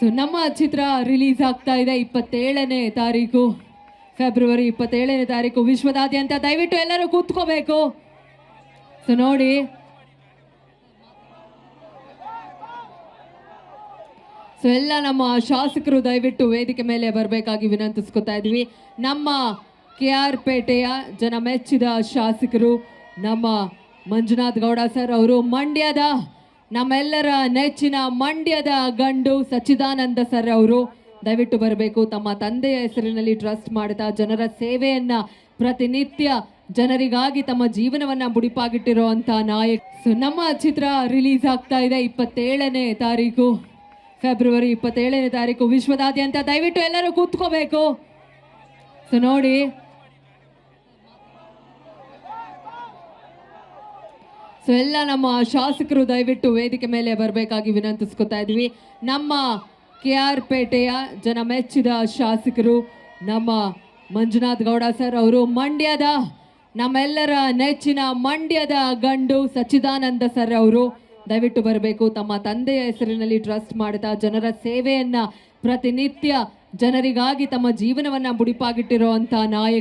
So ನಮ್ಮ ಚಿತ್ರ release ಆಗ್ತಾ ಇದೆ 27ನೇ ತಾರೀಕು ಫೆಬ್ರವರಿ 27ನೇ ತಾರೀಕು ವಿಶ್ವದಾದ್ಯಂತ. ದಯವಿಟ್ಟು ಎಲ್ಲರೂ ಕೂತ್ಕೋಬೇಕು. ಸೊ ನೋಡಿ, ಸೊ ಎಲ್ಲ ನಮ್ಮ ಶಾಸಕರು ದಯವಿಟ್ಟು ವೇದಿಕೆ ಮೇಲೆ ಬರಬೇಕಾಗಿ ವಿನಂತಿಸ್ಕೊತಾ ಇದ್ವಿ. ನಮ್ಮ KR ಪೇಟೆಯ ಜನ ಮೆಚ್ಚಿದ ಶಾಸಕರು ನಮ್ಮ ಮಂಜುನಾಥ್ ಗೌಡ ಸರ್ ಅವರು, ಮಂಡ್ಯದ ನಮ್ಮೆಲ್ಲರ ನೆಚ್ಚಿನ ಮಂಡ್ಯದ ಗಂಡು ಸಚ್ಚಿದಾನಂದ ಸರ್ ಅವರು ದಯವಿಟ್ಟು ಬರಬೇಕು. ತಮ್ಮ ತಂದೆಯ ಹೆಸರಿನಲ್ಲಿ ಟ್ರಸ್ಟ್ ಮಾಡ್ತಾ ಜನರ ಸೇವೆಯನ್ನ ಪ್ರತಿನಿತ್ಯ ಜನರಿಗಾಗಿ ತಮ್ಮ ಜೀವನವನ್ನ ಮುಡಿಪಾಗಿಟ್ಟಿರುವಂತ ನಾಯಕ. ಸೊ ನಮ್ಮ ಚಿತ್ರ ರಿಲೀಸ್ ಆಗ್ತಾ ಇದೆ 27ನೇ ತಾರೀಕು ಫೆಬ್ರವರಿ 27ನೇ ತಾರೀಕು ವಿಶ್ವದಾದ್ಯಂತ. ದಯವಿಟ್ಟು ಎಲ್ಲರೂ ಕೂತ್ಕೋಬೇಕು. ಸೊ ನೋಡಿ, ಸೊ ಎಲ್ಲ ನಮ್ಮ ಶಾಸಕರು ದಯವಿಟ್ಟು ವೇದಿಕೆ ಮೇಲೆ ಬರಬೇಕಾಗಿ ವಿನಂತಿಸ್ಕೊತಾ ಇದ್ವಿ. ನಮ್ಮ KR ಪೇಟೆಯ ಜನ ಮೆಚ್ಚಿದ ಶಾಸಕರು ನಮ್ಮ ಮಂಜುನಾಥ್ ಗೌಡ ಸರ್ ಅವರು, ಮಂಡ್ಯದ ನಮ್ಮೆಲ್ಲರ ನೆಚ್ಚಿನ ಮಂಡ್ಯದ ಗಂಡು ಸಚ್ಚಿದಾನಂದ ಸರ್ ಅವರು ದಯವಿಟ್ಟು ಬರಬೇಕು. ತಮ್ಮ ತಂದೆಯ ಹೆಸರಿನಲ್ಲಿ ಟ್ರಸ್ಟ್ ಮಾಡ್ತಾ ಜನರ ಸೇವೆಯನ್ನ ಪ್ರತಿನಿತ್ಯ ಜನರಿಗಾಗಿ ತಮ್ಮ ಜೀವನವನ್ನ ಮುಡಿಪಾಗಿಟ್ಟಿರುವಂತ ನಾಯಕ.